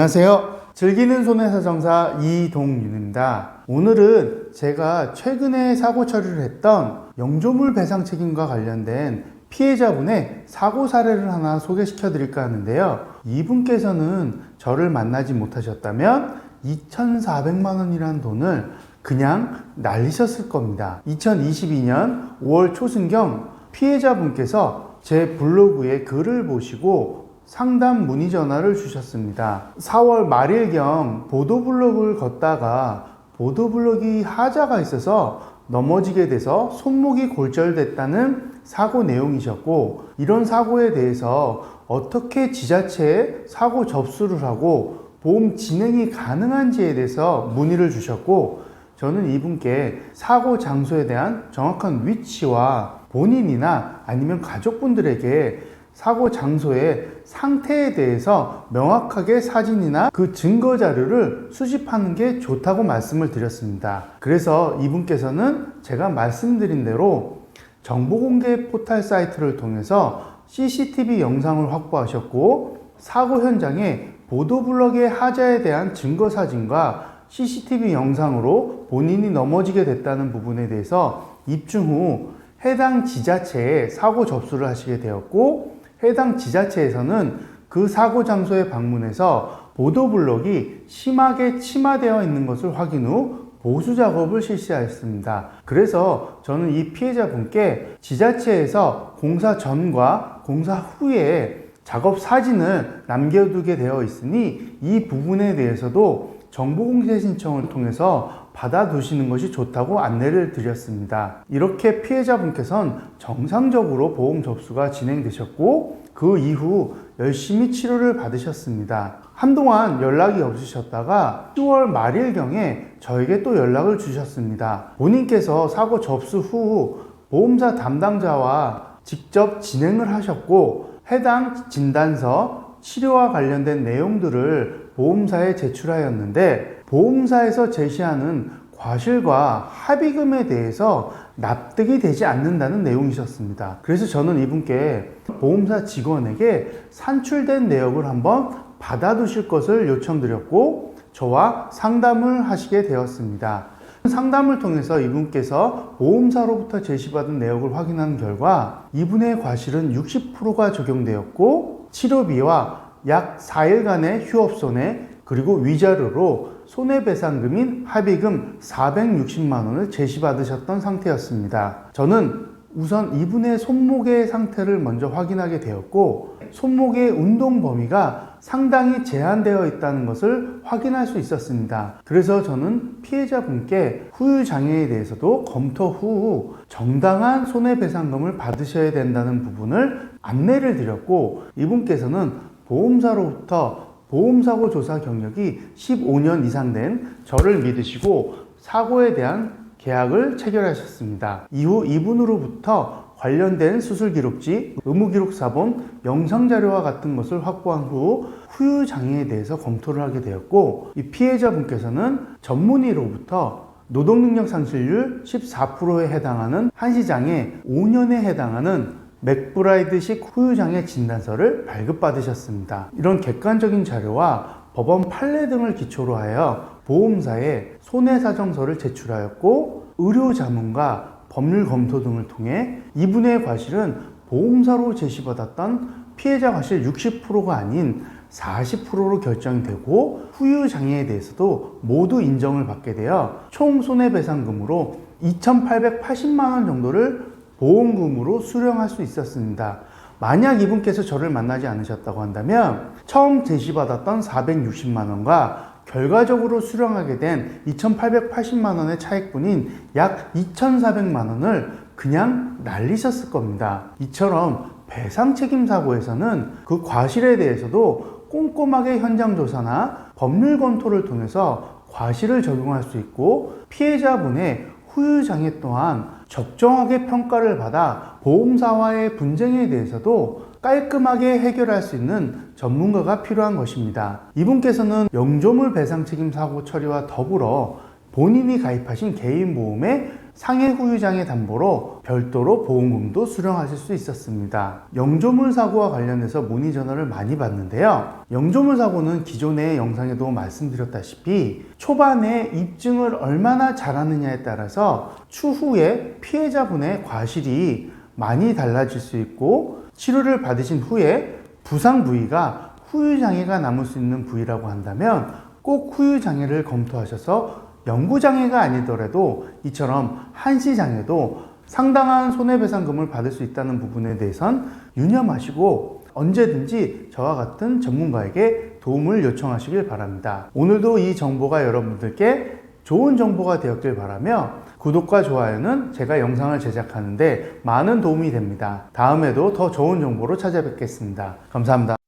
안녕하세요. 즐기는 손해사정사 이동윤입니다. 오늘은 제가 최근에 사고 처리를 했던 영조물 배상 책임과 관련된 피해자분의 사고 사례를 하나 소개시켜 드릴까 하는데요. 이분께서는 저를 만나지 못하셨다면 2,400만 원이라는 돈을 그냥 날리셨을 겁니다. 2022년 5월 초순경 피해자분께서 제 블로그에 글을 보시고 상담 문의 전화를 주셨습니다. 4월 말일경 보도블록을 걷다가 보도블록이 하자가 있어서 넘어지게 돼서 손목이 골절됐다는 사고 내용이셨고, 이런 사고에 대해서 어떻게 지자체에 사고 접수를 하고 보험 진행이 가능한지에 대해서 문의를 주셨고, 저는 이분께 사고 장소에 대한 정확한 위치와 본인이나 아니면 가족분들에게 사고 장소의 상태에 대해서 명확하게 사진이나 그 증거 자료를 수집하는 게 좋다고 말씀을 드렸습니다. 그래서 이분께서는 제가 말씀드린 대로 정보공개 포털 사이트를 통해서 CCTV 영상을 확보하셨고, 사고 현장에 보도블록의 하자에 대한 증거 사진과 CCTV 영상으로 본인이 넘어지게 됐다는 부분에 대해서 입증 후 해당 지자체에 사고 접수를 하시게 되었고, 해당 지자체에서는 그 사고 장소에 방문해서 보도블록이 심하게 침하되어 있는 것을 확인 후 보수 작업을 실시하였습니다. 그래서 저는 이 피해자분께 지자체에서 공사 전과 공사 후에 작업 사진을 남겨두게 되어 있으니 이 부분에 대해서도 정보공개 신청을 통해서 받아두시는 것이 좋다고 안내를 드렸습니다. 이렇게 피해자분께서는 정상적으로 보험 접수가 진행되셨고, 그 이후 열심히 치료를 받으셨습니다. 한동안 연락이 없으셨다가 10월 말일경에 저에게 또 연락을 주셨습니다. 본인께서 사고 접수 후 보험사 담당자와 직접 진행을 하셨고, 해당 진단서, 치료와 관련된 내용들을 보험사에 제출하였는데, 보험사에서 제시하는 과실과 합의금에 대해서 납득이 되지 않는다는 내용이셨습니다. 그래서 저는 이분께 보험사 직원에게 산출된 내역을 한번 받아두실 것을 요청드렸고, 저와 상담을 하시게 되었습니다. 상담을 통해서 이분께서 보험사로부터 제시받은 내역을 확인한 결과 이분의 과실은 60%가 적용되었고, 치료비와 약 4일간의 휴업손해 그리고 위자료로 손해배상금인 합의금 460만 원을 제시받으셨던 상태였습니다. 저는 우선 이분의 손목의 상태를 먼저 확인하게 되었고, 손목의 운동 범위가 상당히 제한되어 있다는 것을 확인할 수 있었습니다. 그래서 저는 피해자분께 후유 장애에 대해서도 검토 후 정당한 손해배상금을 받으셔야 된다는 부분을 안내를 드렸고, 이분께서는 보험사로부터 보험사고 조사 경력이 15년 이상 된 저를 믿으시고 사고에 대한 계약을 체결하셨습니다. 이후 이분으로부터 관련된 수술 기록지, 의무 기록 사본, 영상 자료와 같은 것을 확보한 후 후유 장애에 대해서 검토를 하게 되었고, 이 피해자분께서는 전문의로부터 노동능력 상실률 14%에 해당하는 한시장애 5년에 해당하는 맥브라이드식 후유장애 진단서를 발급받으셨습니다. 이런 객관적인 자료와 법원 판례 등을 기초로 하여 보험사에 손해사정서를 제출하였고, 의료자문과 법률 검토 등을 통해 이분의 과실은 보험사로 제시받았던 피해자 과실 60%가 아닌 40%로 결정되고, 후유장애에 대해서도 모두 인정을 받게 되어 총 손해배상금으로 2,880만 원 정도를 보험금으로 수령할 수 있었습니다. 만약 이분께서 저를 만나지 않으셨다고 한다면 처음 제시받았던 460만 원과 결과적으로 수령하게 된 2,880만 원의 차익분인 약 2,400만 원을 그냥 날리셨을 겁니다. 이처럼 배상 책임 사고에서는 그 과실에 대해서도 꼼꼼하게 현장 조사나 법률 검토를 통해서 과실을 적용할 수 있고, 피해자분의 후유장애 또한 적정하게 평가를 받아 보험사와의 분쟁에 대해서도 깔끔하게 해결할 수 있는 전문가가 필요한 것입니다. 이분께서는 영조물 배상 책임 사고 처리와 더불어 본인이 가입하신 개인보험에 상해 후유장애 담보로 별도로 보험금도 수령하실 수 있었습니다. 영조물 사고와 관련해서 문의 전화를 많이 받는데요. 영조물 사고는 기존의 영상에도 말씀드렸다시피 초반에 입증을 얼마나 잘하느냐에 따라서 추후에 피해자분의 과실이 많이 달라질 수 있고, 치료를 받으신 후에 부상 부위가 후유장애가 남을 수 있는 부위라고 한다면 꼭 후유장애를 검토하셔서 영구장애가 아니더라도 이처럼 한시장애도 상당한 손해배상금을 받을 수 있다는 부분에 대해선 유념하시고 언제든지 저와 같은 전문가에게 도움을 요청하시길 바랍니다. 오늘도 이 정보가 여러분들께 좋은 정보가 되었길 바라며, 구독과 좋아요는 제가 영상을 제작하는데 많은 도움이 됩니다. 다음에도 더 좋은 정보로 찾아뵙겠습니다. 감사합니다.